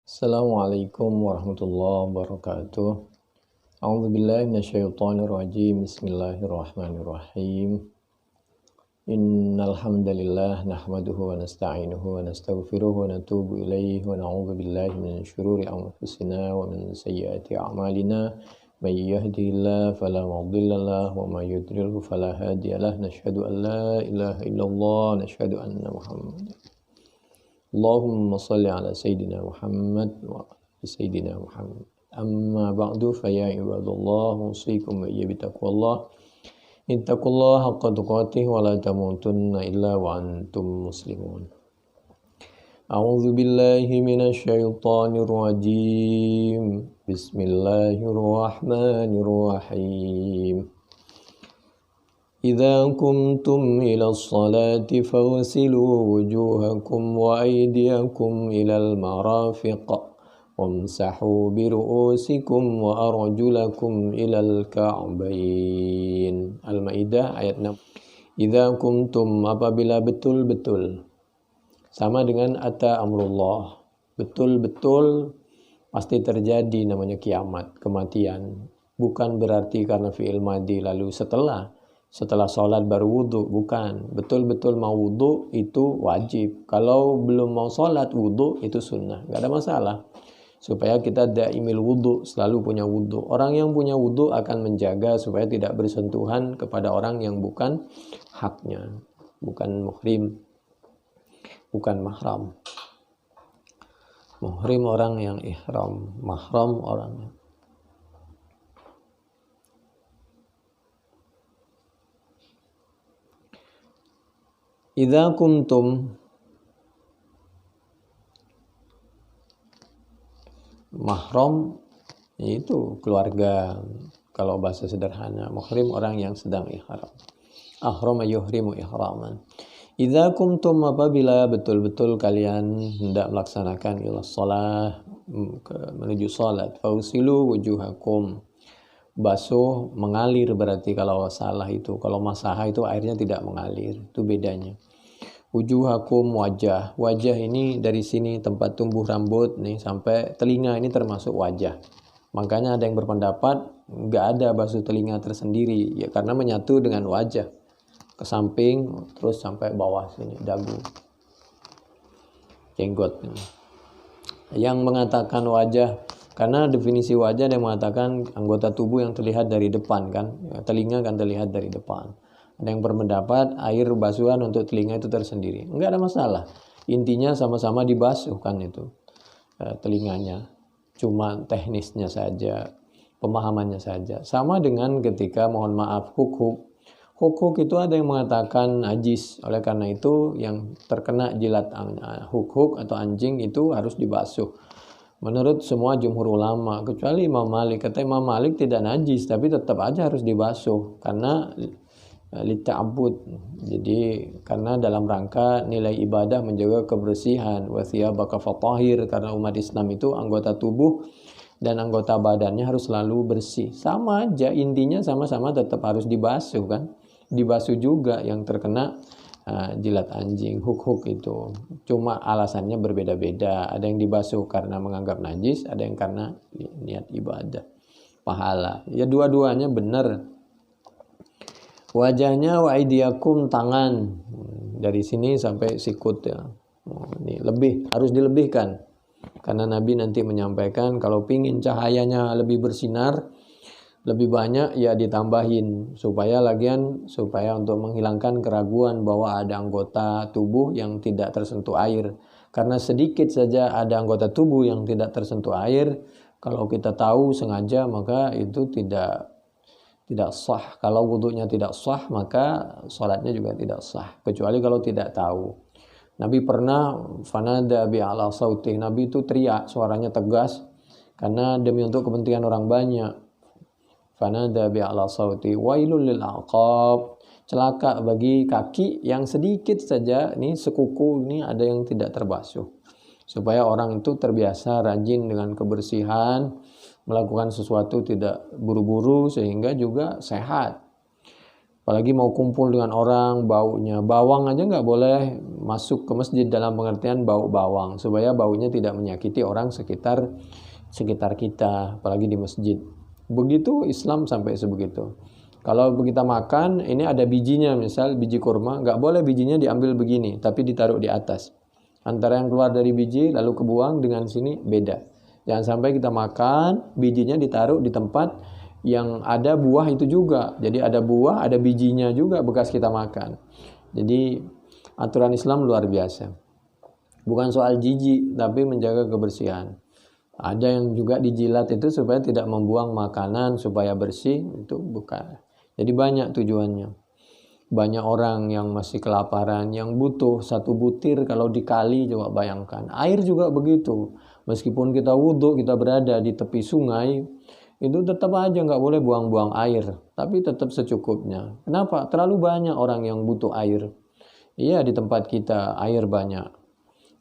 Assalamualaikum warahmatullahi wabarakatuh. A'udzu billahi minasyaitonir rajim. Bismillahirrahmanirrahim. Innal hamdalillah nahmaduhu wa nasta'inuhu wa nastaghfiruhu wa natubu ilaihi wa na'udzu billahi min syururi anfusina wa min sayyiati a'malina. May yahdihillahu fala mudilla lahu wa may yudlilhu fala hadiya lahu. Nasyhadu an la ilaha illallah, nasyhadu anna Muhammadan Allahumma salli ala Sayyidina Muhammad wa ala Sayyidina Muhammad. Amma ba'du fa ya ibadallah usikum wa iyya bitaqwallah. Ittaqullaha haqqa tuqatih wa la tamutunna illa wa antum muslimun. A'udzu billahi minasy syaithanir rajim. Bismillahirrahmanirrahim. إذا كنتم إلى الصلاة فاغسلوا وجوهكم وأيديكم إلى المرافق وامسحوا برؤوسكم وأرجلكم إلى الكعبين. Al-Maidah ayat 6. Idza kuntum, apabila betul-betul, sama dengan ata amrullah, betul-betul pasti terjadi namanya kiamat, kematian. Bukan berarti karena fi'il madi lalu setelah sholat baru wudhu, bukan. Betul-betul mau wudhu itu wajib. Kalau belum mau sholat wudhu itu sunnah, gak ada masalah. Supaya kita daimil wudhu, selalu punya wudhu. Orang yang punya wudhu akan menjaga supaya tidak bersentuhan kepada orang yang bukan haknya, bukan muhrim, bukan mahram. Muhrim orang yang ihram, mahram orang yang Idza kuntum, mahram itu keluarga kalau bahasa sederhana. Muhrim orang yang sedang ihram. Ahrama yuhrimu ihraman. Idza kuntum, apabila betul-betul kalian hendak melaksanakan ila shalah, menuju salat, fausilu wujuhakum, basuh mengalir berarti kalau salah itu. Kalau masaha itu airnya tidak mengalir, itu bedanya. Wujuhakum, wajah ini dari sini tempat tumbuh rambut nih sampai telinga ini termasuk wajah. Makanya ada yang berpendapat nggak ada basuh telinga tersendiri, ya karena menyatu dengan wajah ke samping terus sampai bawah sini dagu, jenggot ini. Yang mengatakan wajah, karena definisi wajah yang mengatakan anggota tubuh yang terlihat dari depan kan, ya, telinga kan terlihat dari depan. Ada yang berpendapat air basuhan untuk telinga itu tersendiri. Enggak ada masalah. Intinya sama-sama dibasuh kan itu telinganya. Cuma teknisnya saja, pemahamannya saja. Sama dengan ketika mohon maaf huk-huk. Huk-huk itu ada yang mengatakan najis. Oleh karena itu yang terkena jilat huk-huk atau anjing itu harus dibasuh. Menurut semua jumhur ulama, kecuali Imam Malik. Kata Imam Malik tidak najis, tapi tetap aja harus dibasuh. Karena lita'abud, jadi karena dalam rangka nilai ibadah menjaga kebersihan. Wa thiyabaka fatahhir, karena umat Islam itu anggota tubuh dan anggota badannya harus selalu bersih. Sama aja intinya, sama-sama tetap harus dibasuh kan. Dibasuh juga yang terkena jilat anjing, huk-huk itu. Cuma alasannya berbeda-beda. Ada yang dibasuh karena menganggap najis, ada yang karena niat ibadah, pahala. Ya dua-duanya benar. Wajahnya wa aidiakum, tangan dari sini sampai sikut ya. Ini lebih, harus dilebihkan. Karena Nabi nanti menyampaikan kalau pingin cahayanya lebih bersinar, lebih banyak ya ditambahin supaya untuk menghilangkan keraguan bahwa ada anggota tubuh yang tidak tersentuh air. Karena sedikit saja ada anggota tubuh yang tidak tersentuh air, kalau kita tahu sengaja maka itu tidak sah. Kalau wudunya tidak sah maka sholatnya juga tidak sah, kecuali kalau tidak tahu. Nabi pernah fanada bi'ala sautih, Nabi itu teriak, suaranya tegas karena demi untuk kepentingan orang banyak. Fanada bi'ala sautih wailul lil aqab, celaka bagi kaki yang sedikit saja ini sekuku ini ada yang tidak terbasuh. Supaya orang itu terbiasa rajin dengan kebersihan, melakukan sesuatu tidak buru-buru sehingga juga sehat. Apalagi mau kumpul dengan orang, baunya. Bawang aja nggak boleh masuk ke masjid dalam pengertian bau bawang. Supaya baunya tidak menyakiti orang sekitar kita, apalagi di masjid. Begitu Islam sampai sebegitu. Kalau kita makan, ini ada bijinya, misal biji kurma, nggak boleh bijinya diambil begini, tapi ditaruh di atas. Antara yang keluar dari biji, lalu kebuang, dengan sini beda. Jangan sampai kita makan, bijinya ditaruh di tempat yang ada buah itu juga. Jadi ada buah, ada bijinya juga bekas kita makan. Jadi aturan Islam luar biasa. Bukan soal jijik, tapi menjaga kebersihan. Ada yang juga dijilat itu supaya tidak membuang makanan, supaya bersih, itu bukan. Jadi banyak tujuannya. Banyak orang yang masih kelaparan, yang butuh satu butir kalau dikali, coba bayangkan. Air juga begitu. Meskipun kita wudhu, kita berada di tepi sungai, itu tetap aja nggak boleh buang-buang air, tapi tetap secukupnya. Kenapa? Terlalu banyak orang yang butuh air. Iya, di tempat kita air banyak,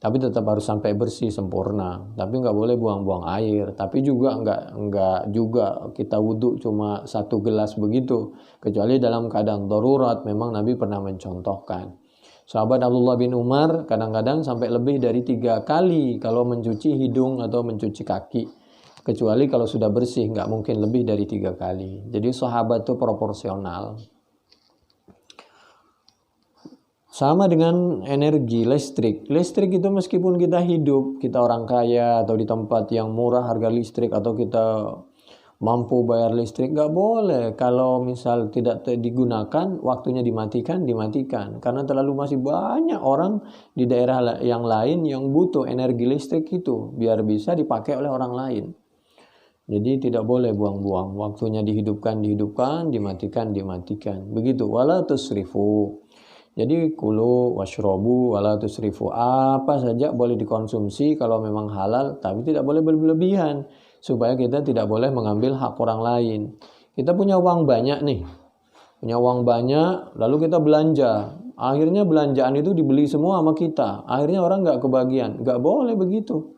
tapi tetap harus sampai bersih sempurna. Tapi nggak boleh buang-buang air. Tapi juga nggak juga kita wudhu cuma 1 gelas begitu, kecuali dalam keadaan darurat. Memang Nabi pernah mencontohkan. Sahabat Abdullah bin Umar kadang-kadang sampai lebih dari 3 kali kalau mencuci hidung atau mencuci kaki. Kecuali kalau sudah bersih, nggak mungkin lebih dari 3 kali. Jadi sahabat itu proporsional. Sama dengan energi listrik. Listrik itu meskipun kita hidup, kita orang kaya atau di tempat yang murah harga listrik, atau kita mampu bayar listrik, nggak boleh. Kalau misal tidak digunakan, waktunya dimatikan. Karena terlalu masih banyak orang di daerah yang lain yang butuh energi listrik itu, biar bisa dipakai oleh orang lain. Jadi tidak boleh buang-buang. Waktunya dihidupkan, dimatikan. Begitu. Wala tusrifu. Jadi kulu washrobu wala tusrifu. Apa saja boleh dikonsumsi kalau memang halal, tapi tidak boleh berlebihan. Supaya kita tidak boleh mengambil hak orang lain. Kita punya uang banyak nih. Lalu kita belanja. Akhirnya belanjaan itu dibeli semua sama kita. Akhirnya orang nggak kebagian. Nggak boleh begitu.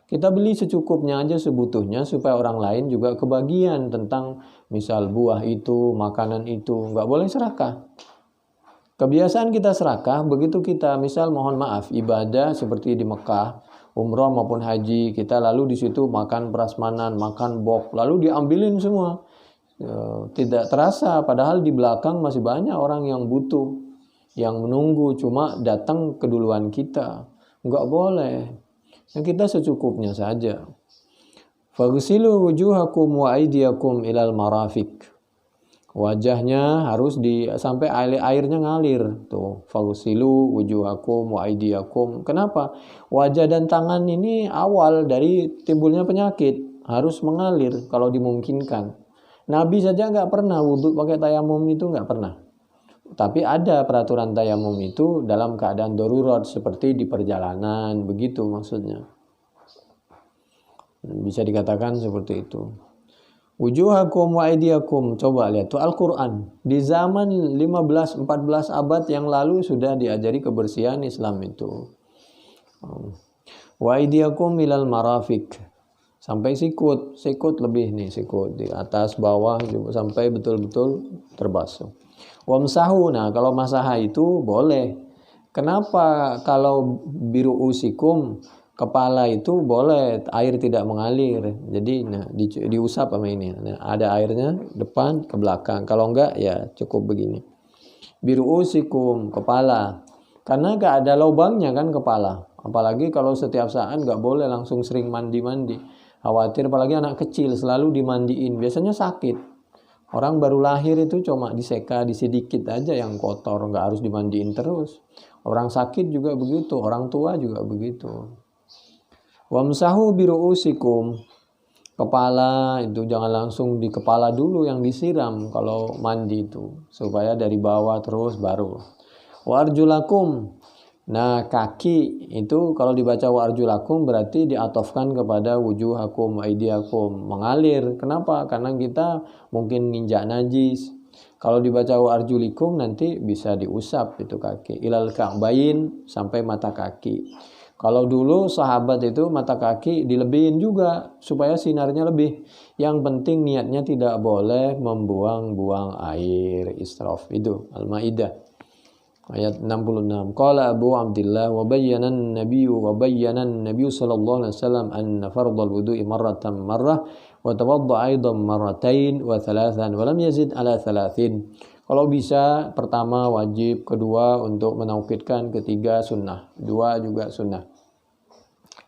Kita beli secukupnya aja, sebutuhnya, supaya orang lain juga kebagian tentang misal buah itu, makanan itu. Nggak boleh serakah. Kebiasaan kita serakah, begitu kita misal mohon maaf ibadah seperti di Mekah, umroh maupun haji, kita lalu di situ makan prasmanan, makan bok, lalu diambilin semua. Tidak terasa, padahal di belakang masih banyak orang yang butuh, yang menunggu, cuma datang keduluan kita. Nggak boleh. Kita secukupnya saja. Faghsilu wujuhakum wa aydiyakum ilal marafiq. Wajahnya harus sampai airnya ngalir. Tuh, faghsilu wujuhakum wa aydiyakum. Kenapa? Wajah dan tangan ini awal dari timbulnya penyakit, harus mengalir kalau dimungkinkan. Nabi saja nggak pernah wudhu pakai tayamum, itu nggak pernah. Tapi ada peraturan tayamum itu dalam keadaan darurat, seperti di perjalanan, begitu maksudnya. Bisa dikatakan seperti itu. Wujuhakum wa aydiyakum. Coba lihat tuh Al-Quran. Di zaman 15-14 abad yang lalu sudah diajari kebersihan Islam itu. Wa aydiyakum ilal marafiq. Sampai sikut lebih nih, sikut di atas bawah sampai betul-betul terbasuh. Wamsahu, nah kalau masaha itu boleh. Kenapa kalau biru usikum, kepala itu boleh, air tidak mengalir. Jadi diusap sama ini. Nah, ada airnya depan ke belakang. Kalau enggak ya cukup begini. Biru usikum, kepala. Karena enggak ada lubangnya kan kepala. Apalagi kalau setiap saat enggak boleh langsung sering mandi. Khawatir, apalagi anak kecil selalu dimandiin. Biasanya sakit. Orang baru lahir itu cuma diseka sedikit aja yang kotor, nggak harus dimandiin terus. Orang sakit juga begitu, orang tua juga begitu. Wamsahu biru'usikum. Kepala itu jangan langsung di kepala dulu yang disiram kalau mandi itu, supaya dari bawah terus baru. Warjulakum. Nah, kaki itu kalau dibaca warjulakum berarti diatofkan kepada wujuhakum aidiakum, mengalir. Kenapa? Karena kita mungkin nginjak najis. Kalau dibaca warjulikum nanti bisa diusap itu kaki. Ilal ka'bain, sampai mata kaki. Kalau dulu sahabat itu mata kaki dilebihin juga supaya sinarnya lebih. Yang penting niatnya tidak boleh membuang-buang air, israf. Itu Al-Maidah ayat 66. Qala Abu Abdullah wa bayyana an-nabiy sallallahu alaihi wasallam anna fardhal wudu'i marratan marrah wa tawadda aidan marratain wa thalathan wa lam yazid ala thalathin. Kalau bisa pertama wajib, kedua untuk menaukidkan, ketiga sunnah, dua juga sunnah.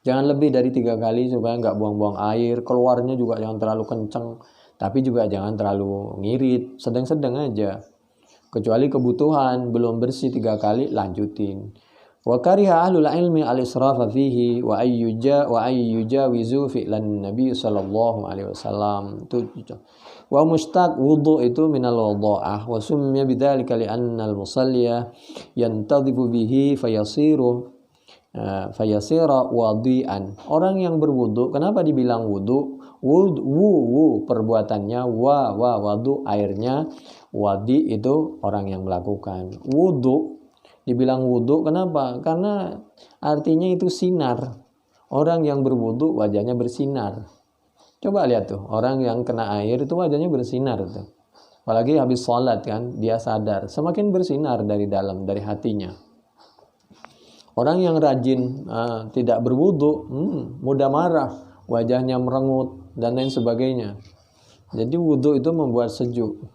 Jangan lebih dari 3 kali supaya nggak buang-buang air, keluarnya juga jangan terlalu kenceng, tapi juga jangan terlalu ngirit, sedang-sedang aja. Kecuali kebutuhan, belum bersih 3 kali, lanjutin. Wa kariha ahlul ilmi al-israfa fihi wa ayyujawizu fi'lan nabi sallallahu alaihi wasallam. Wa mustaq wudu itu minal wadha'ah wa summiya bidzalika li'anna al-musalliya yantadhifu bihi fayasira wadi'an. Orang yang berwudu, kenapa dibilang wudu? Wudu perbuatannya, wadu airnya, wadi itu orang yang melakukan. Wudu dibilang wudu kenapa? Karena artinya itu sinar. Orang yang berwudu wajahnya bersinar. Coba lihat tuh, orang yang kena air itu wajahnya bersinar tuh. Apalagi habis sholat kan, dia sadar. Semakin bersinar dari dalam, dari hatinya. Orang yang rajin tidak berwudu, mudah marah, wajahnya merengut, dan lain sebagainya. Jadi wudu itu membuat sejuk,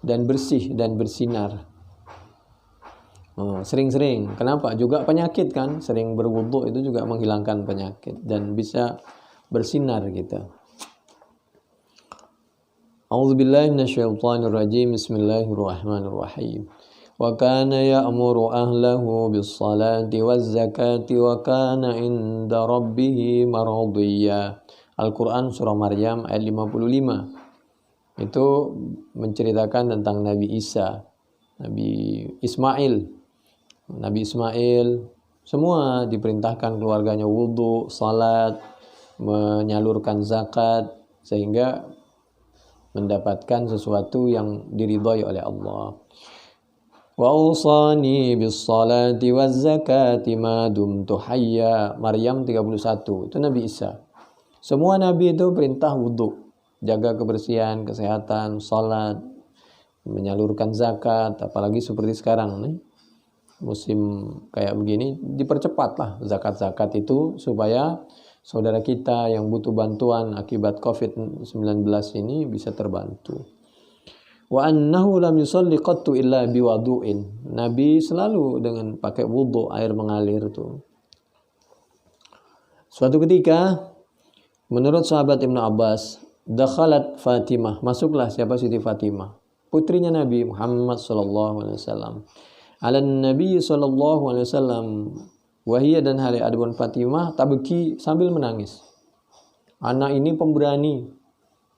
dan bersih, dan bersinar. Sering-sering, kenapa? Juga penyakit kan, sering berwudu itu juga menghilangkan penyakit, dan bisa bersinar kita. A'udzubillahi minasyaitonirrajim. Bismillahirrahmanirrahim. Wa kana ya'muru ahlahu bis-salati waz-zakati wa kana 'inda rabbih maradiyya. Al-Qur'an surah Maryam ayat 55. Itu menceritakan tentang Nabi Isa, Nabi Ismail. Nabi Ismail semua diperintahkan keluarganya wudu, salat, menyalurkan zakat sehingga mendapatkan sesuatu yang diridhai oleh Allah. Wa usani bis salati waz zakati ma dumtu hayya. Maryam 31. Itu Nabi Isa. Semua nabi itu perintah wudu, jaga kebersihan, kesehatan, salat, menyalurkan zakat, apalagi seperti sekarang nih. Musim kayak begini dipercepatlah zakat-zakat itu supaya saudara kita yang butuh bantuan akibat COVID-19 ini bisa terbantu. Wa annahu lam yusalli qattu illa biwudu'in. Nabi selalu dengan pakai wudu, air mengalir tuh. Suatu ketika menurut sahabat Ibnu Abbas, dakhalat Fatimah, masuklah siapa Siti Fatimah, putrinya Nabi Muhammad sallallahu alaihi wasallam. Alan Nabi sallallahu alaihi wasallam, wahia dan hari adun Fatimah tabki sambil menangis. Anak ini pemberani,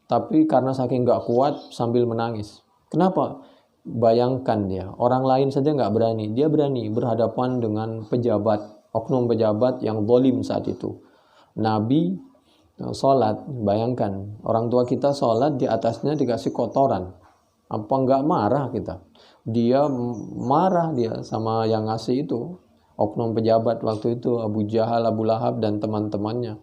tapi karena saking nggak kuat sambil menangis. Kenapa? Bayangkan dia, orang lain saja nggak berani, dia berani berhadapan dengan pejabat, oknum pejabat yang zalim saat itu. Nabi sholat, bayangkan orang tua kita sholat di atasnya dikasih kotoran, apa nggak marah kita? Dia marah dia sama yang ngasih itu. Oknum pejabat waktu itu Abu Jahal, Abu Lahab dan teman-temannya.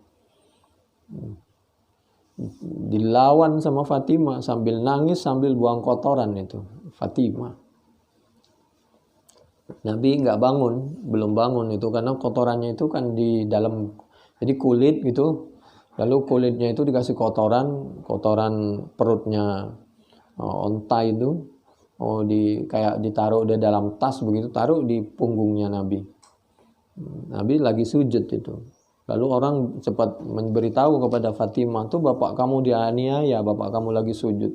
Dilawan sama Fatimah sambil nangis sambil buang kotoran itu Fatimah. Nabi nggak bangun, belum bangun itu karena kotorannya itu kan di dalam, jadi kulit gitu. Lalu kulitnya itu dikasih kotoran perutnya onta itu. Kayak ditaruh di dalam tas begitu, taruh di punggungnya Nabi. Nabi lagi sujud itu. Lalu orang cepat memberitahu kepada Fatimah, tuh bapak kamu dianiaya, bapak kamu lagi sujud.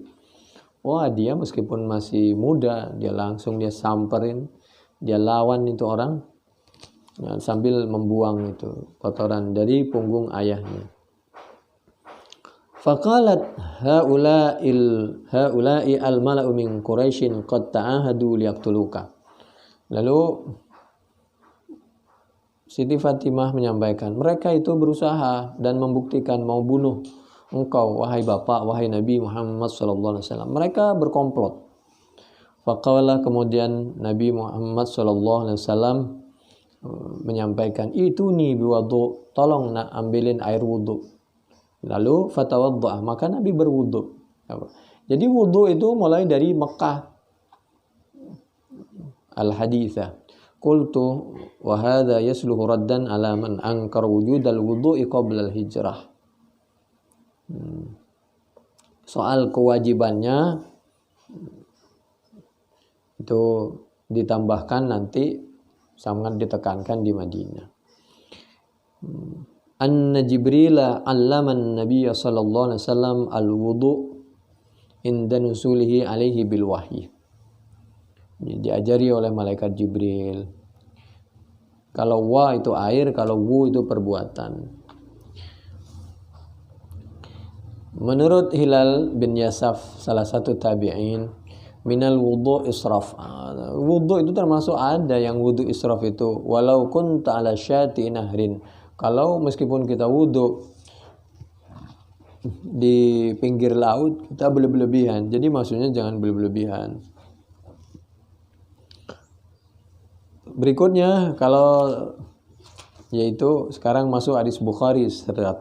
Wah, dia meskipun masih muda, dia samperin, dia lawan itu orang sambil membuang itu kotoran dari punggung ayahnya. Faqalat haula'i al-mala'u min Quraisyin qad ta'ahadu liyaqtuluka. Lalu Siti Fatimah menyampaikan, mereka itu berusaha dan membuktikan mau bunuh engkau wahai bapak, wahai Nabi Muhammad sallallahu alaihi wasallam. Mereka berkomplot. Faqala, kemudian Nabi Muhammad sallallahu alaihi wasallam menyampaikan, itu nih biwudu, tolong nak ambilin air wudu. Lalu fatawadda, maka Nabi berwudu. Jadi wudu itu mulai dari Mekah. Al-haditha qultu wa hadha yasluhu raddan ala man ankar wujud al-wudu'i qabla al-hijrah. Soal kewajibannya itu ditambahkan nanti, sangat ditekankan di Madinah. Anna Jibril 'allama an-nabiy sallallahu alaihi wasallam al-wudu' inda nusulihi alaihi bil wahyi. Diajari oleh malaikat Jibril. Kalau wa itu air, kalau wu itu perbuatan. Menurut Hilal bin Yasaf, salah satu tabi'in, minal wudu israf. Wudu itu termasuk ada yang wudu israf itu. Walau kunta ala syati nahrin. Kalau meskipun kita wudu di pinggir laut, kita berlebihan. Jadi maksudnya jangan berlebihan. Berikutnya kalau yaitu sekarang masuk hadis Bukhari 135.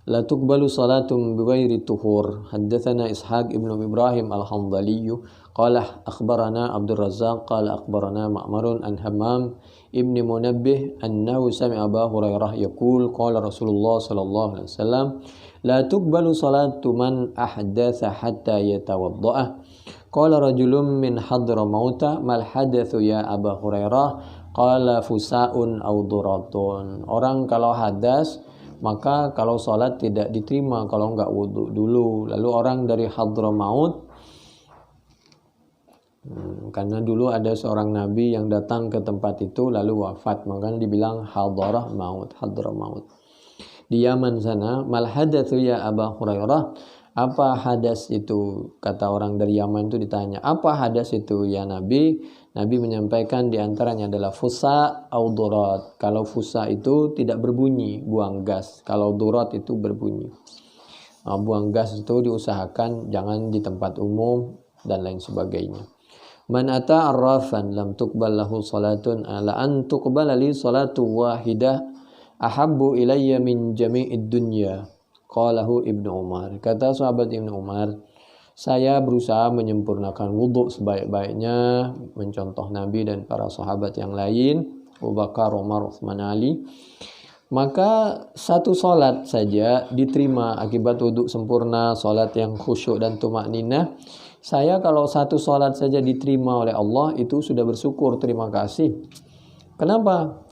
La tuqbalu salatum bighairi tuhur. Haddatsana Ishaq ibn Ibrahim al-Hanbali qala akhbarana Abdul Razzaq qala akhbarana Ma'marun an Hammam ibn Munabbih annahu sami'a Abu Hurairah yaqul qala Rasulullah sallallahu alaihi wasallam la tuqbalu salatu man ahdatsa hatta yatawadda'a. Qala rajulun min Hadramauta mal hadatsu ya Abu Hurairah qala fusaun aw duratun. Orang kalau hadas maka kalau sholat tidak diterima kalau enggak wudu dulu. Lalu orang dari Hadramaut, karena dulu ada seorang nabi yang datang ke tempat itu lalu wafat, makanya dibilang Hadramaut. Di Yaman sana, mal hadatsu ya Abu Hurairah, apa hadas itu? Kata orang dari Yaman itu ditanya, apa hadas itu ya Nabi? Nabi menyampaikan diantaranya adalah fusa au durat. Kalau fusa itu tidak berbunyi, buang gas. Kalau durat itu berbunyi. Buang gas itu diusahakan jangan di tempat umum dan lain sebagainya. Man ata arrafan lam tuqbal lahu salatun ala an tuqbala li salatu wahidah ahabbu ilayya min jami'id dunya. Qalahu Ibnu Umar. Kata sahabat Ibnu Umar, saya berusaha menyempurnakan wudhu sebaik-baiknya, mencontoh Nabi dan para sahabat yang lain, Abu Bakar, Umar, Utsman, Ali. Maka satu salat saja diterima akibat wudhu sempurna, salat yang khusyuk dan tumakninah. Saya kalau satu salat saja diterima oleh Allah itu sudah bersyukur, terima kasih. Kenapa?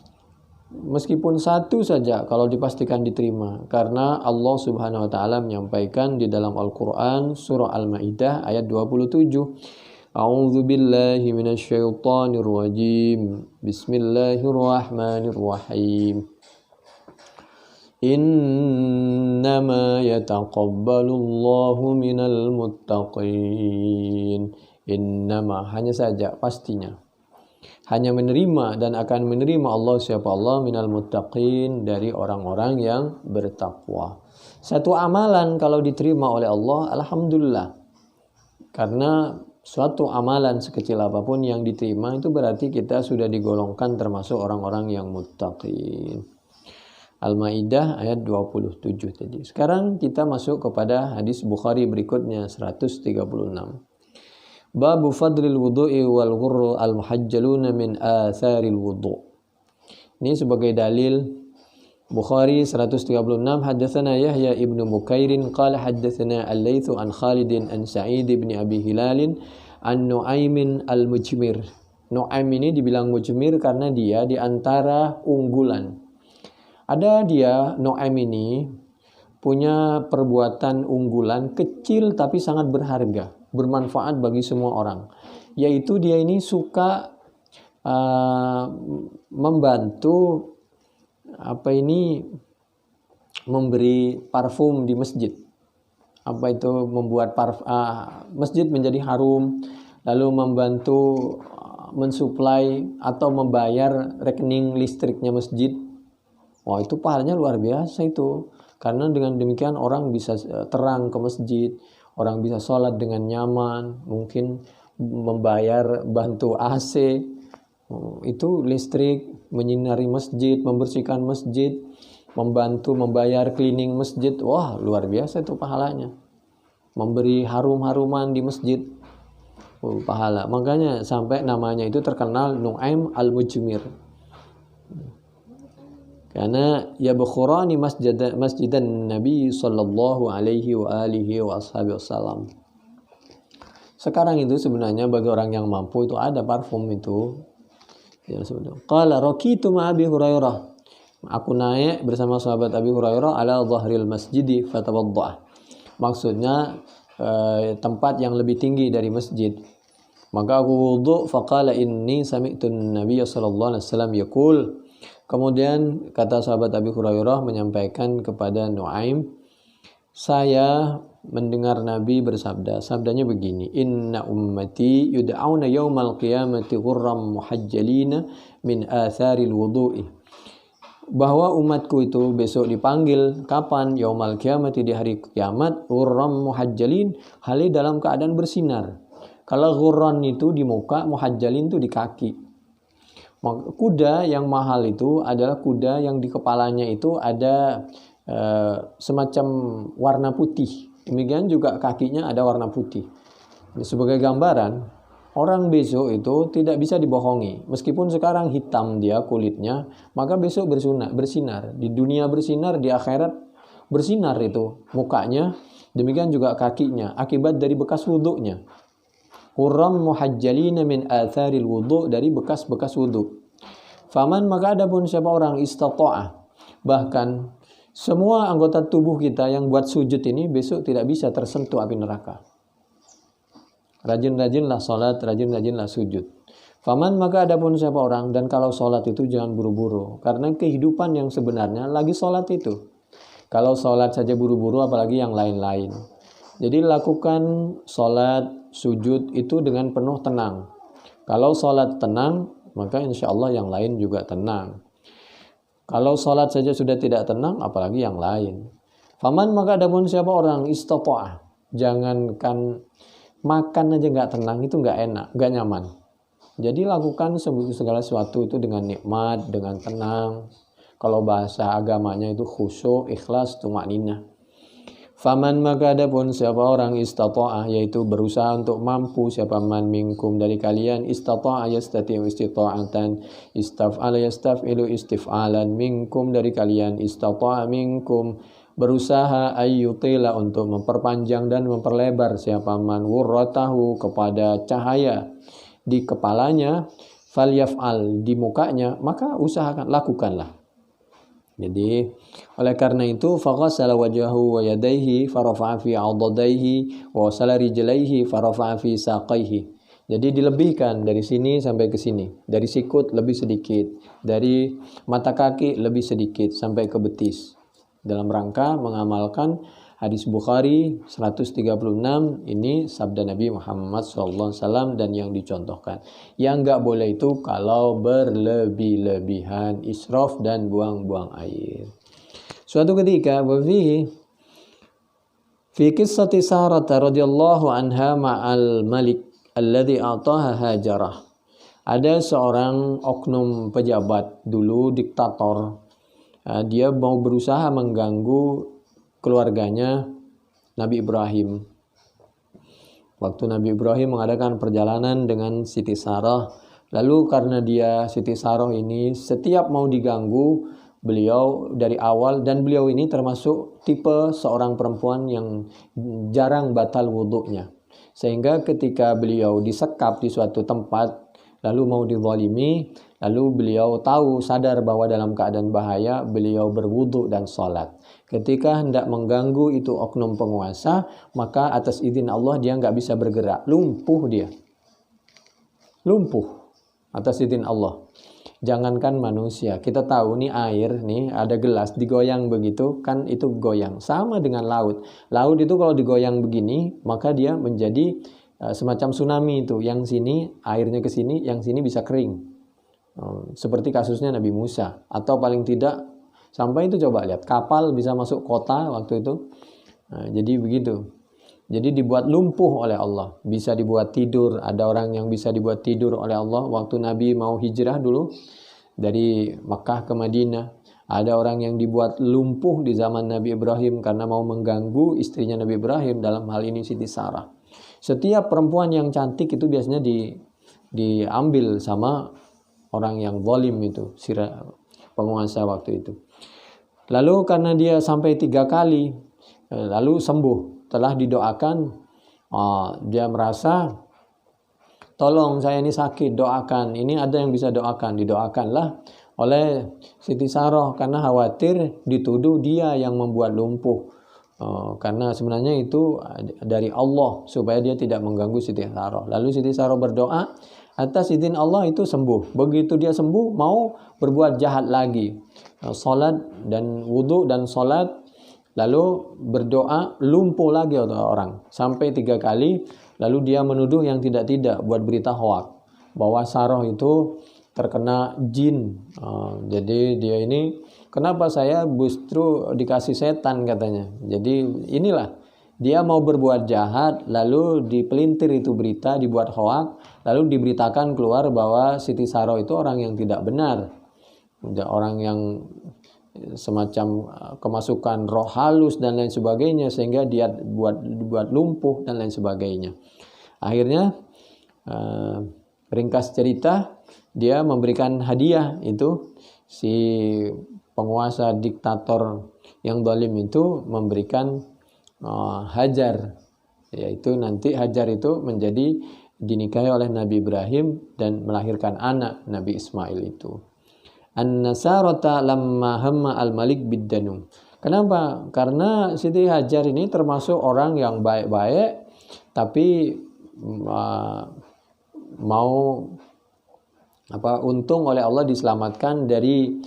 Meskipun satu saja kalau dipastikan diterima, karena Allah Subhanahu wa taala menyampaikan di dalam Al-Qur'an surah Al-Maidah ayat 27. A'udzu billahi minasyaitonir rajim. Bismillahirrahmanirrahim. Innama yataqabbalullahu minal muttaqin. Innama, hanya saja, pastinya. Hanya menerima dan akan menerima Allah siapa Allah minal muttaqin, dari orang-orang yang bertakwa. Satu amalan kalau diterima oleh Allah, alhamdulillah. Karena suatu amalan sekecil apapun yang diterima itu berarti kita sudah digolongkan termasuk orang-orang yang muttaqin. Al-Maidah ayat 27 tadi. Sekarang kita masuk kepada hadis Bukhari berikutnya 136. Babu fadlil wudu'i wal ghurru al muhajjaluna min atharil wudu'. Ini sebagai dalil Bukhari 136, haddatsana Yahya ibnu Bukairin qala haddatsana Al-Laitsu an Khalidin an Sa'id ibn Abi Hilalin an Nu'aimin al-Mujmir. Nu'aim ini dibilang mujmir karena dia di antara unggulan. Ada dia Nu'aim ini punya perbuatan unggulan kecil tapi sangat berharga, bermanfaat bagi semua orang, yaitu dia ini suka membantu memberi parfum di masjid. Apa itu membuat masjid menjadi harum, lalu membantu mensuplai atau membayar rekening listriknya masjid. Wah, itu pahalanya luar biasa itu, karena dengan demikian orang bisa terang ke masjid, orang bisa sholat dengan nyaman, mungkin membayar bantu AC, Itu listrik, menyinari masjid, membersihkan masjid, membantu membayar cleaning masjid. Wah, luar biasa itu pahalanya. Memberi harum-haruman di masjid. Pahala. Makanya sampai namanya itu terkenal Nu'aim al-Mujmir. Karena yabkhurani masjidan Nabi sallallahu alaihi wa alihi wa ashabihi wasallam. Sekarang itu sebenarnya bagi orang yang mampu itu ada parfum itu. Ya sebenarnya. Qala raqitu ma Abi Hurairah. Aku naik bersama sahabat Abi Hurairah ala dhahril masjidi fatawadda. Maksudnya tempat yang lebih tinggi dari masjid. Maka aku wudu faqala inni sami'tu an-nabiy sallallahu alaihi wasallam yaqul. Kemudian kata sahabat Abi Hurairah menyampaikan kepada Nuaim, saya mendengar Nabi bersabda. Sabdanya begini, inna ummati yud'auna yaumal qiyamati ghurram muhajjalina min atharil wudu'i. Bahwa umatku itu besok dipanggil kapan? Yaumal qiyamati, di hari kiamat, ghurram muhajjalin, hali dalam keadaan bersinar. Kalau ghurran itu di muka, muhajjalin itu di kaki. Kuda yang mahal itu adalah kuda yang di kepalanya itu ada semacam warna putih. Demikian juga kakinya ada warna putih. Sebagai gambaran, orang besok itu tidak bisa dibohongi. Meskipun sekarang hitam dia kulitnya, maka besok bersinar. Di dunia bersinar, di akhirat bersinar itu mukanya. Demikian juga kakinya, akibat dari bekas wudhunya. Qurram muhajjalina min atharil wudu, dari bekas-bekas wudu. Faman, maka adapun siapa orang istata'ah, bahkan semua anggota tubuh kita yang buat sujud ini besok tidak bisa tersentuh api neraka. Rajin-rajinlah salat, rajin-rajinlah sujud. Faman, maka adapun siapa orang, dan kalau salat itu jangan buru-buru, karena kehidupan yang sebenarnya lagi salat itu. Kalau salat saja buru-buru, apalagi yang lain-lain. Jadi lakukan salat, sujud itu dengan penuh tenang. Kalau salat tenang, maka insya Allah yang lain juga tenang. Kalau salat saja sudah tidak tenang, apalagi yang lain. Faman, maka adapun siapa orang istata'ah, jangankan makan aja nggak tenang, itu nggak enak, nggak nyaman. Jadi lakukan segala sesuatu itu dengan nikmat, dengan tenang. Kalau bahasa agamanya itu khusyuk, ikhlas, tumakninah. Faman, maka adapun siapa orang istata'ah, yaitu berusaha untuk mampu, siapa man minkum dari kalian, istata'ah yastati'u istita'atan, istaf'ala yastaf'ilu istif'alan, minkum dari kalian, istata'ah minkum, berusaha ayyutila untuk memperpanjang dan memperlebar siapa man wurratahu, kepada cahaya di kepalanya, falyaf'al, di mukanya, maka usahakan, lakukanlah. Jadi oleh karena itu faghassala wajhahu wa yadayhi farafa'a fi 'adadayhi wa wasala rijlaihi farafa'a fi saqaihi. Jadi dilebihkan dari sini sampai ke sini, dari sikut lebih sedikit, dari mata kaki lebih sedikit sampai ke betis. Dalam rangka mengamalkan hadis Bukhari 136, ini sabda Nabi Muhammad SAW dan yang dicontohkan. Yang nggak boleh itu kalau berlebih-lebihan, israf dan buang-buang air. Suatu ketika, fi qissati Sarah radhiyallahu anha ma'al malik alladhi a'taha Hajarah. Ada seorang oknum pejabat dulu, diktator. Dia mau berusaha mengganggu keluarganya Nabi Ibrahim. Waktu Nabi Ibrahim mengadakan perjalanan dengan Siti Sarah, lalu karena dia Siti Sarah ini setiap mau diganggu beliau dari awal, dan beliau ini termasuk tipe seorang perempuan yang jarang batal wudhunya, sehingga ketika beliau disekap di suatu tempat lalu mau dizalimi, lalu beliau sadar bahwa dalam keadaan bahaya, beliau berwudhu dan sholat. Ketika hendak mengganggu itu oknum penguasa, maka atas izin Allah dia nggak bisa bergerak, lumpuh dia. Lumpuh atas izin Allah. Jangankan manusia, kita tahu nih air, nih ada gelas digoyang begitu, kan itu goyang. Sama dengan laut. Laut itu kalau digoyang begini, maka dia menjadi semacam tsunami itu. Yang sini airnya ke sini, yang sini bisa kering. Seperti kasusnya Nabi Musa. Atau paling tidak sampai itu coba lihat kapal bisa masuk kota waktu itu. Jadi begitu. Jadi dibuat lumpuh oleh Allah, bisa dibuat tidur. Ada orang yang bisa dibuat tidur oleh Allah waktu Nabi mau hijrah dulu dari Makkah ke Madinah. Ada orang yang dibuat lumpuh di zaman Nabi Ibrahim karena mau mengganggu istrinya Nabi Ibrahim, dalam hal ini Siti Sarah. Setiap perempuan yang cantik itu biasanya diambil sama orang yang zalim itu, penguasa waktu itu. Lalu karena dia sampai 3 kali, lalu sembuh. Telah didoakan, dia merasa, tolong saya ini sakit, doakan. Ini ada yang bisa doakan. Didoakanlah oleh Siti Sarah karena khawatir dituduh dia yang membuat lumpuh. Karena sebenarnya itu dari Allah supaya dia tidak mengganggu Siti Sarah. Lalu Siti Sarah berdoa, atas izin Allah itu sembuh. Begitu dia sembuh, mau berbuat jahat lagi. Salat dan wudu dan salat, lalu berdoa, lumpuh lagi orang sampai 3 kali. Lalu dia menuduh yang tidak-tidak, buat berita hoak bahwa Sarah itu terkena jin. Jadi dia ini, kenapa saya justru dikasih setan katanya. Jadi inilah, dia mau berbuat jahat, lalu dipelintir itu berita, dibuat hoak, lalu diberitakan keluar bahwa Siti Sarah itu orang yang tidak benar, orang yang semacam kemasukan roh halus dan lain sebagainya, sehingga dia buat lumpuh dan lain sebagainya. Akhirnya ringkas cerita, dia memberikan hadiah itu, si penguasa diktator yang zalim itu memberikan Hajar, yaitu nanti Hajar itu menjadi dinikahi oleh Nabi Ibrahim dan melahirkan anak Nabi Ismail itu. An-Nasarata lamma hamma al-malik bid-danum. Kenapa? Karena Siti Hajar ini termasuk orang yang baik-baik, tapi mau untung oleh Allah diselamatkan dari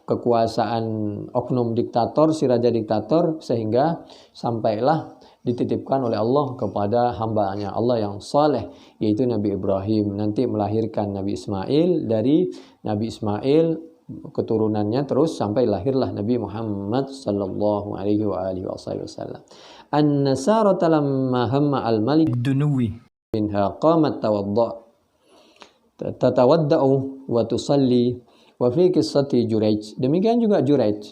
kekuasaan oknum diktator, si raja diktator, sehingga sampailah dititipkan oleh Allah kepada hambanya Allah yang saleh, yaitu Nabi Ibrahim, nanti melahirkan Nabi Ismail, dari Nabi Ismail keturunannya terus sampai lahirlah Nabi Muhammad sallallahu alaihi wasallam. An-Nasarata lamma hamma al-malik dunuwi minha qamat tatawadda'u wa tusalli wa fi qissati Juraij. Demikian juga Juraij.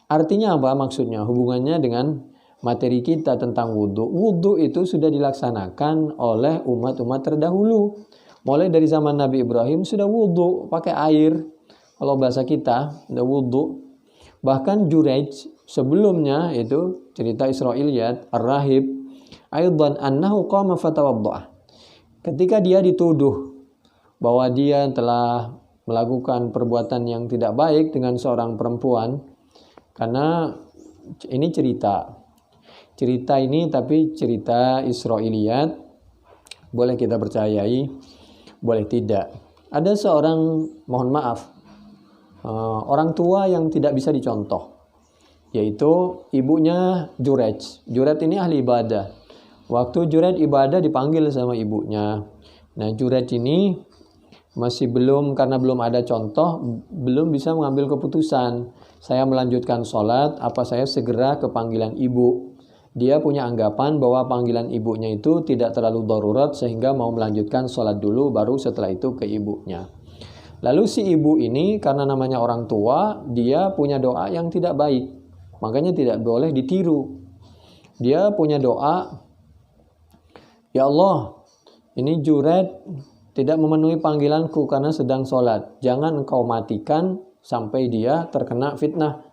Artinya apa maksudnya? Hubungannya dengan materi kita tentang wudhu. Wudhu itu sudah dilaksanakan oleh umat-umat terdahulu. Mulai dari zaman Nabi Ibrahim sudah wudhu pakai air. Kalau bahasa kita, sudah wudhu. Bahkan Juraij sebelumnya itu cerita Israiliyat, Ar-Rahib, aidan annahu qama fatawadda'a. Ketika dia dituduh bahwa dia telah melakukan perbuatan yang tidak baik dengan seorang perempuan, karena ini cerita ini tapi cerita Israiliyat, boleh kita percayai, boleh tidak. Ada seorang, mohon maaf, orang tua yang tidak bisa dicontoh, yaitu ibunya Juraij. Juraij ini ahli ibadah. Waktu Juraij ibadah dipanggil sama ibunya. Nah, Juraij ini masih karena belum ada contoh, belum bisa mengambil keputusan. Saya melanjutkan sholat, apa saya segera ke panggilan ibu. Dia punya anggapan bahwa panggilan ibunya itu tidak terlalu darurat, sehingga mau melanjutkan sholat dulu, baru setelah itu ke ibunya. Lalu si ibu ini karena namanya orang tua, dia punya doa yang tidak baik, makanya tidak boleh ditiru. Dia punya doa, ya Allah, ini Juraij tidak memenuhi panggilanku karena sedang sholat. Jangan engkau matikan sampai dia terkena fitnah.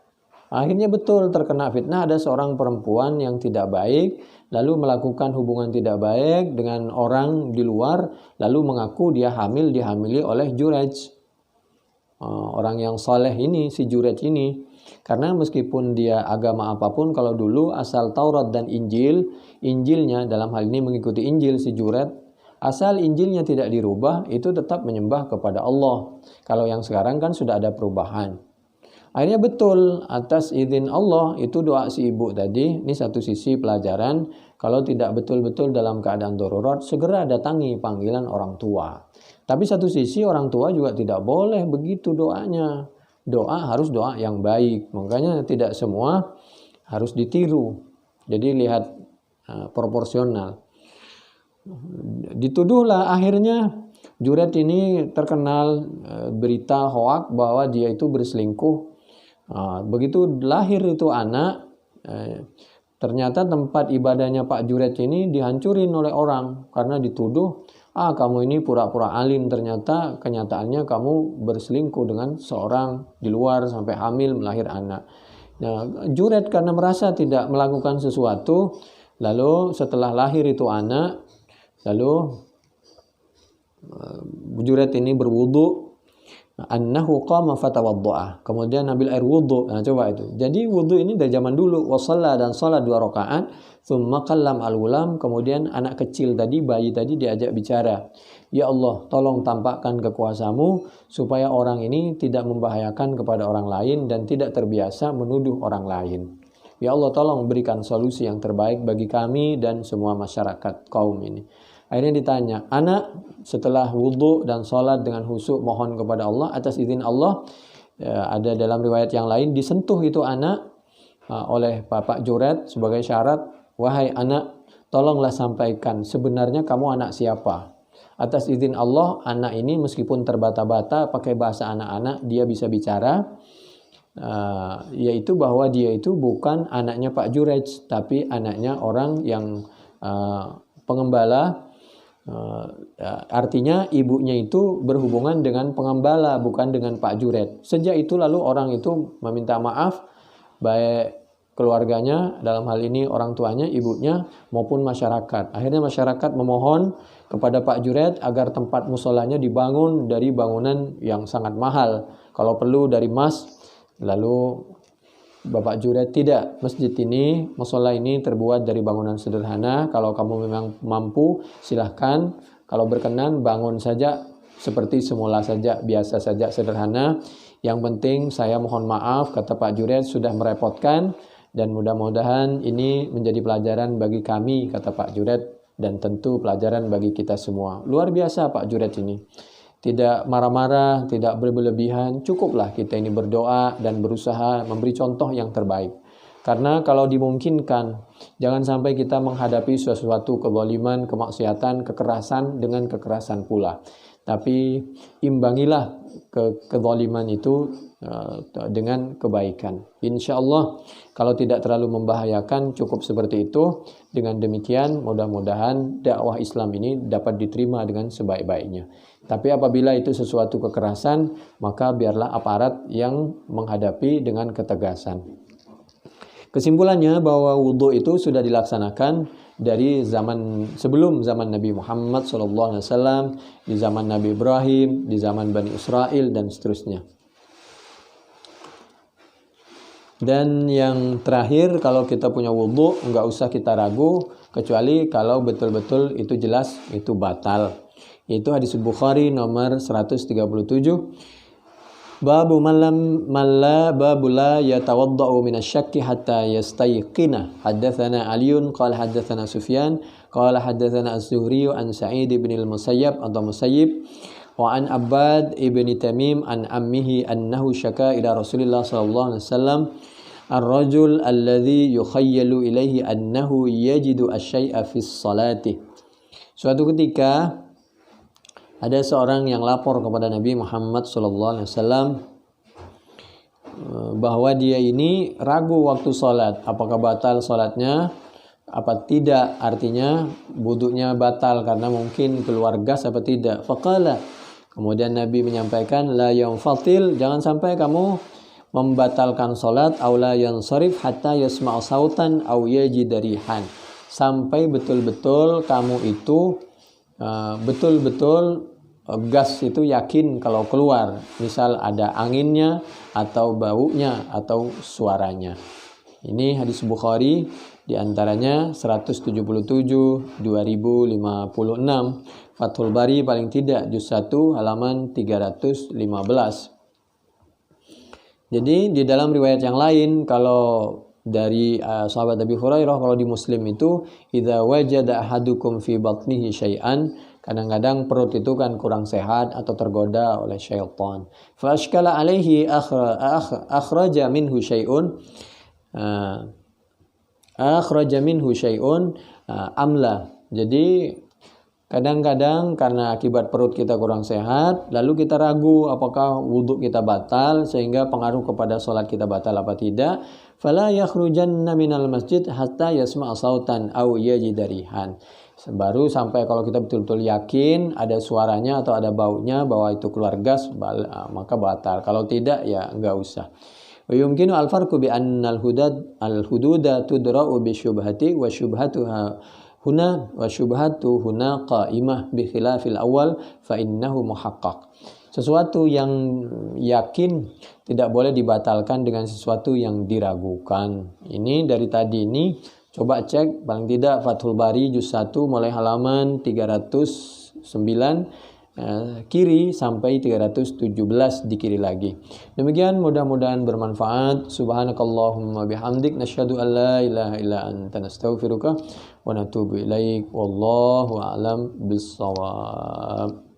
Akhirnya betul terkena fitnah. Ada seorang perempuan yang tidak baik, lalu melakukan hubungan tidak baik dengan orang di luar, lalu mengaku dia dihamili oleh Juraij. Orang yang soleh ini, si Juraij ini. Karena meskipun dia agama apapun, kalau dulu asal Taurat dan Injil, Injilnya dalam hal ini mengikuti Injil si Juraij, asal Injilnya tidak dirubah, itu tetap menyembah kepada Allah. Kalau yang sekarang kan sudah ada perubahan. Akhirnya betul, atas izin Allah, itu doa si ibu tadi. Ini satu sisi pelajaran, kalau tidak betul-betul dalam keadaan darurat, segera datangi panggilan orang tua. Tapi satu sisi orang tua juga tidak boleh begitu doanya. Doa harus doa yang baik. Makanya tidak semua harus ditiru. Jadi lihat proporsional. Dituduhlah akhirnya Juret ini terkenal berita hoak bahwa dia itu berselingkuh. Begitu lahir itu anak, ternyata tempat ibadahnya Pak Juret ini dihancurin oleh orang karena dituduh, kamu ini pura-pura alim, ternyata kenyataannya kamu berselingkuh dengan seorang di luar sampai hamil melahir anak. Nah, Juret karena merasa tidak melakukan sesuatu, lalu setelah lahir itu anak, lalu Juret ini berwudu, annahu qama fatawaddo'a, kemudian ambil air wudu. Nah, coba itu. Jadi wudu ini dari zaman dulu, wasalla, dan salat 2 rakaat, tsumma kallam al-gulam, kemudian anak kecil tadi, bayi tadi diajak bicara. Ya Allah, tolong tampakkan kekuasamu supaya orang ini tidak membahayakan kepada orang lain dan tidak terbiasa menuduh orang lain. Ya Allah, tolong berikan solusi yang terbaik bagi kami dan semua masyarakat kaum ini. Akhirnya ditanya, anak setelah wudhu dan sholat dengan khusyuk mohon kepada Allah atas izin Allah, ada dalam riwayat yang lain disentuh itu anak oleh Bapak Juret sebagai syarat, wahai anak, tolonglah sampaikan sebenarnya kamu anak siapa. Atas izin Allah, anak ini meskipun terbata-bata pakai bahasa anak-anak, dia bisa bicara, yaitu bahwa dia itu bukan anaknya Pak Juret, tapi anaknya orang yang pengembala. Artinya ibunya itu berhubungan dengan pengembala, bukan dengan Pak Juret. Sejak itu lalu orang itu meminta maaf, baik keluarganya, dalam hal ini orang tuanya, ibunya, maupun masyarakat. Akhirnya masyarakat memohon kepada Pak Juret agar tempat musolanya dibangun dari bangunan yang sangat mahal, kalau perlu dari emas. Lalu Bapak Juret, tidak, masjid ini, musola ini terbuat dari bangunan sederhana. Kalau kamu memang mampu, silahkan. Kalau berkenan, bangun saja seperti semula saja, biasa saja, sederhana. Yang penting saya mohon maaf, kata Pak Juret, sudah merepotkan. Dan mudah-mudahan ini menjadi pelajaran bagi kami, kata Pak Juret. Dan tentu pelajaran bagi kita semua. Luar biasa Pak Juret ini. Tidak marah-marah, tidak berlebihan, cukuplah kita ini berdoa dan berusaha memberi contoh yang terbaik. Karena kalau dimungkinkan, jangan sampai kita menghadapi sesuatu kezaliman, kemaksiatan, kekerasan dengan kekerasan pula. Tapi imbangilah kezaliman itu dengan kebaikan. Insya Allah kalau tidak terlalu membahayakan, cukup seperti itu. Dengan demikian mudah-mudahan dakwah Islam ini dapat diterima dengan sebaik-baiknya. Tapi apabila itu sesuatu kekerasan, maka biarlah aparat yang menghadapi dengan ketegasan. Kesimpulannya bahwa wudhu itu sudah dilaksanakan dari zaman sebelum zaman Nabi Muhammad SAW, di zaman Nabi Ibrahim, di zaman Bani Israel, dan seterusnya. Dan yang terakhir, kalau kita punya wudhu, nggak usah kita ragu, kecuali kalau betul-betul itu jelas itu batal. Itu hadis Bukhari nomor 137. Babu babu la yatawaddau minasyakki hatta yastayqina. Haddatsana Aliun qala haddatsana Sufyan qala haddatsana Az-Zuhri an Sa'id bin al-Musayyab atau Musayyib wa an Abbad ibn Tamim an ammihi annahu syaka ila Rasulillah sallallahu alaihi wasallam ar-rajul alladhi yukhayyalu ilaihi annahu yajidu asy-syai'a fi sholati. Suatu ketika ada seorang yang lapor kepada Nabi Muhammad SAW bahwa dia ini ragu waktu sholat, apakah batal sholatnya, apa tidak, artinya wudhunya batal karena mungkin keluar gas apa tidak. Faqala, kemudian Nabi menyampaikan, la yanfatil, jangan sampai kamu membatalkan sholat, aw la yansarif hatta yasma'u sautan aw yajid rihan, sampai betul-betul kamu itu betul-betul gas itu yakin kalau keluar, misal ada anginnya atau baunya atau suaranya. Ini hadis Bukhari, diantaranya 177, 2056, Fathul Bari paling tidak juz 1 halaman 315. Jadi di dalam riwayat yang lain, kalau dari sahabat Abi Hurairah, kalau di Muslim itu idza wajada ahadukum fi batnihi syai'an, kadang-kadang perut itu kan kurang sehat atau tergoda oleh syaitan. Fa ashkala alaihi akhraja minhu syai'un akhraja minhu syai'un amla. Jadi kadang-kadang karena akibat perut kita kurang sehat, lalu kita ragu apakah wudhu kita batal sehingga pengaruh kepada sholat kita batal apa tidak. Fala yakhrujanna minal masjid hatta yasma'a sautan aw yajida rihan. Baru sampai kalau kita betul-betul yakin ada suaranya atau ada baunya bahwa itu keluar gas, maka batal. Kalau tidak ya enggak usah. Wa yumkinu al-farqu bi anna al-hududa tudra'u bi syubhati wa syubhatuha huna wa syubhatu huna qa'imah bi khilafil awal fa innahu muhaqqaq. Sesuatu yang yakin tidak boleh dibatalkan dengan sesuatu yang diragukan. Ini dari tadi ini coba cek paling tidak Fathul Bari juz 1 mulai halaman 309 kiri sampai 317 di kiri lagi. Demikian mudah-mudahan bermanfaat. Subhanakallahumma bihamdik nasyhadu an la ilaha illa anta nastaghfiruka wa natubu ilaik. Wallahu a'lam bissawab.